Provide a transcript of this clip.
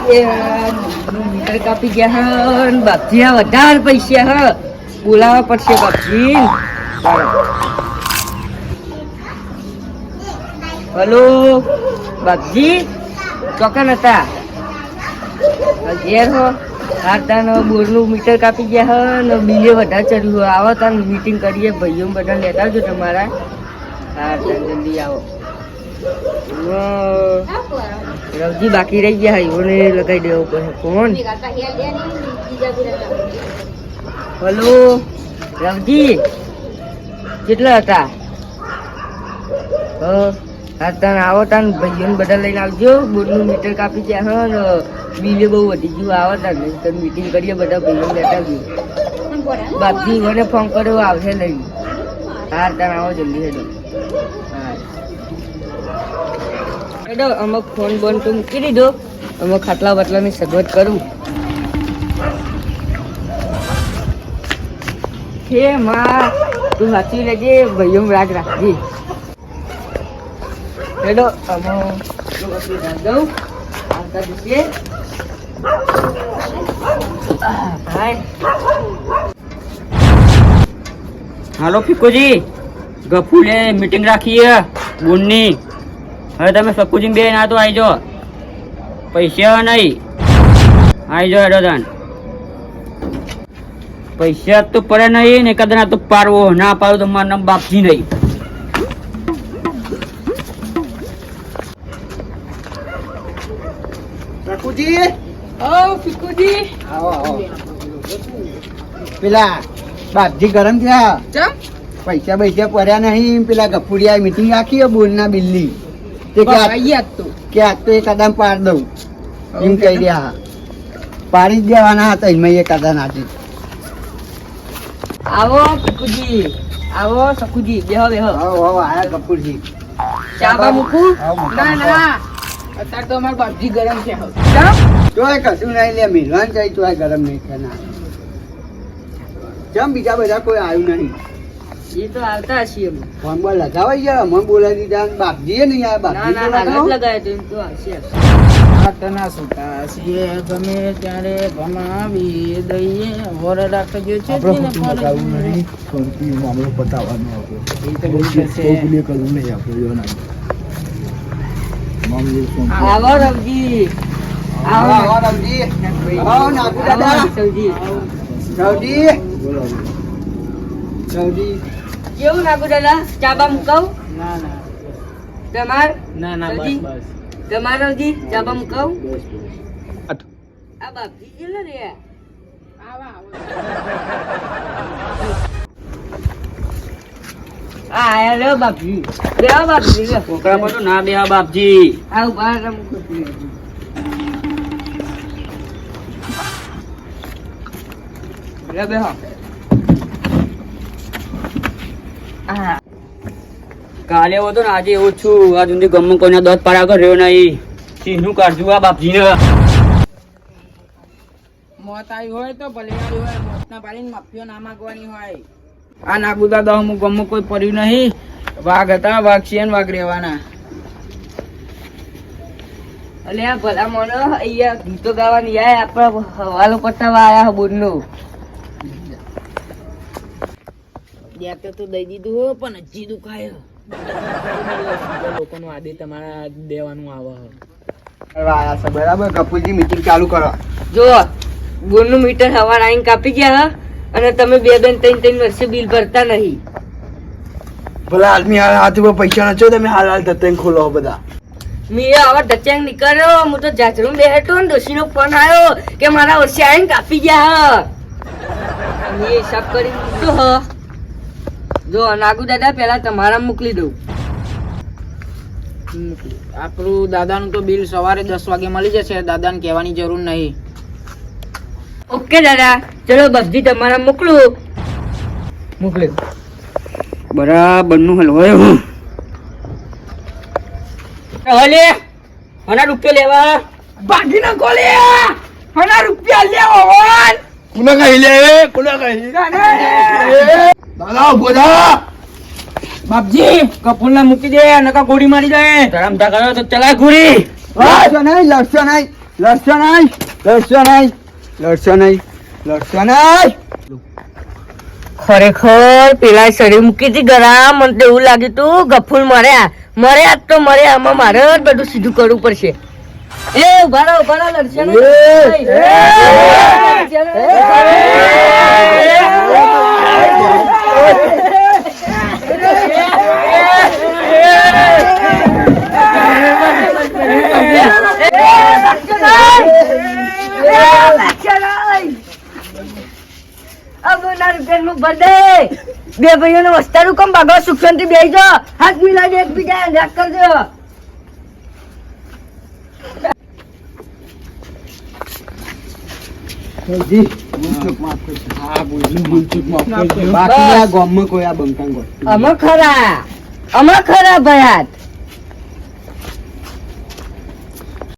Metre કાપી ગયા હ બાપજી વધારે પૈસા હ બોલાવવા પડશે બાપજી. હલો બાપજી ચોકન હતા ઘેર હો તાન બોરનું મીટર કાપી ગયા હ ને બિલે વધારે ચડ્યું હોય આવો તાન મીટિંગ કરીએ ભાઈઓ બધા લેતા આવજો તમારા. હા તાન જલ્દી આવો. રવજી બાકી રહી ગયા એઓને લગાવી દેવો પડે ફોન. હલો રવજી કેટલા હતા? હા તાન આવો તાન ભાઈઓને બધા લઈને આવજો. બોરનું મીટર કાપી ગયા હ ને બિલે બહુ વધી ગયું. આવો તાન મીટિંગ કરીએ બધા ભાઈઓ લેતા આવજો. બાપજી મને ફોન કર્યો આવશે લઈ. હા તાન આવો જલ્દી હેડો. હેડો અમુક ફોન બોન તો મૂકી દીધો. અમુક ખાટલા બાટલાની સગવડ કરું. હે માં તું સાચી લેજે ભાઈઓ રાગ રાખજે. હેડો અમુક દઉં આવતા દિવસે. હાલો ફીકોજી ગફુલે મીટિંગ રાખીએ બોનની. હવે તમે સકુજી બે ના તો આવી જાઓ. પૈસા નહીં આવી જાઓ હેડો તાન. પૈસા તો પડે નહીં ને કદાચ ના તો પાડવો ના પાડો તો મારું નામ બાપજી નહીં. સકુજી ફીકોજી આવો આવો. પેલા બાપજી ગરમ થયા. ચમ પૈસા પડ્યા નહીં. પેલા ગફુડિયા મીટિંગ રાખી બોલના બિલની તે કે આજ તો એક કદમ પાડ દઉં એમ કહી રહ્યા. પાડી જ દેવાના હતા એમાં એક કદમ આજે. આવો ફીકોજી આવો સકુજી બેહો બેહો. આવો આયા ગફુરજી. ચાબા મૂકું? ના ના અત્યારે તો અમારા બાપજી ગરમ છે. તોય કશું નહીં લે મિલવાન જાય તોય ગરમ નહીં થના. જેમ બીજા બધા કોઈ આવ્યું નહીં. એ તો આવતા હશે. ફોન બોલ લગાવાઈ ગયા મને બોલાવી દીધા. બાપજીએ નહીં આવ્યા. બાપજી લગાય તો એમ તો હશે. ના સુતા છીએ ગમે ત્યારે ભમાવી દઈએ વર રાખજો છે મામલો બતાવવાનો આવો રવજી આવો રવજી. આવો નાગુ દાદા. સૌજી રવજી રવજી કેવું નાખું દાદા? ચાબા મુકાવ ના ના તમાર ના ના રવજી? બસ બસ તમાર રવજી ચાબા મુકાવ. બસ આ બાપજી જેલો રે આયા રે બાપજી. બેહો બાપજી રે. છોકરામાં તો ના બેહા બાપજી. આવ બહાર રમું રે બેહો. હા કાલે એવો હતો ને આજે એવું છું. આ સુધી ગમમાં કોઈના દોત પાડા કર્યો નહીં. સિંહનું કાઢજું આ બાપજીને. મોત આવી હોય તો ભલે આવી હોય. મોતના પાડીને માફીઓ ના માંગવાની હોય. આ નાગુદા દહ અમુક ગમમાં કોઈ પડ્યું નહીં. વાઘ હતા વાઘ છે ને વાઘ રહેવાના. અલે આ ભલા મોનો અહીંયા ગીતો ગાવાની આય આપણા હવાલો પતાવા આયા બોરનો. તો દઈ દીધું હો પણ હજી દુખાય. લોકોનું આદે તમારા દેવાનું આવે. આયા છે બરાબર. ગફુરજી મીટિંગ ચાલુ કરો. જો બોરનું મીટર હવાર આઈને કાપી ગયા હ અને તમે બે બેન ત્રણ વર્ષે બિલ ભરતા નહીં. ભલા આદમી હાથ ઉપર પૈસા નચો તમે હાલ ધતેન ખોલો બધા. મી આવા ડચેંગ નીકળ્યો. હું તો જાચરું બેઠો ને ડોશીનો ફોન આવ્યો કે મારા વર્ષે આઈને કાપી ગયા હ. મેં હિસાબ કરી દીધો હ. જો નાગુ દાદા પેલા તમારા મોકલી દઉં. આપણું દાદાનું તો બિલ સવારે 10 વાગે મળી જશે. દાદાને કહેવાની જરૂર નહીં. ઓકે દાદા ચલો બાપજી તમારા મોકલું. મોકલે બરાબર નું હલવો હું હલે હના રૂપિયા લેવા બાકી ના કોલે હના રૂપિયા લેવા હોય કુના કહી લે કુના કહી દાદા બોલા બાપજી કપૂર ના મૂકી દે નકા ગોળી મારી જાય ધરમતા કરો તો ચલા ગોળી લડશો નહીં લડશો નહીં, લડશો નહીં, લડશો નહીં, લડશો નહીં. ખરેખર પેલા શરીર મૂકી હતી ગરા મને તો એવું લાગ્યું તું ગફુલ મર્યા મર્યા તો મર્યા આમાં મારે જ બધું સીધું કરવું પડશે એ ઉભા રહો લડશે બે ભાઈઓ ને વસ્તારું કમ ભાગો સુખ શાંતિ બેસી જાઓ હાથ મિલાવી એકબીજા રાખ કરજો જી, ભૂલચૂક માફ કરજો. બાકી આ ગામમાં કોઈ આ બંકાંગ હોય. અમે ખરા ભયાત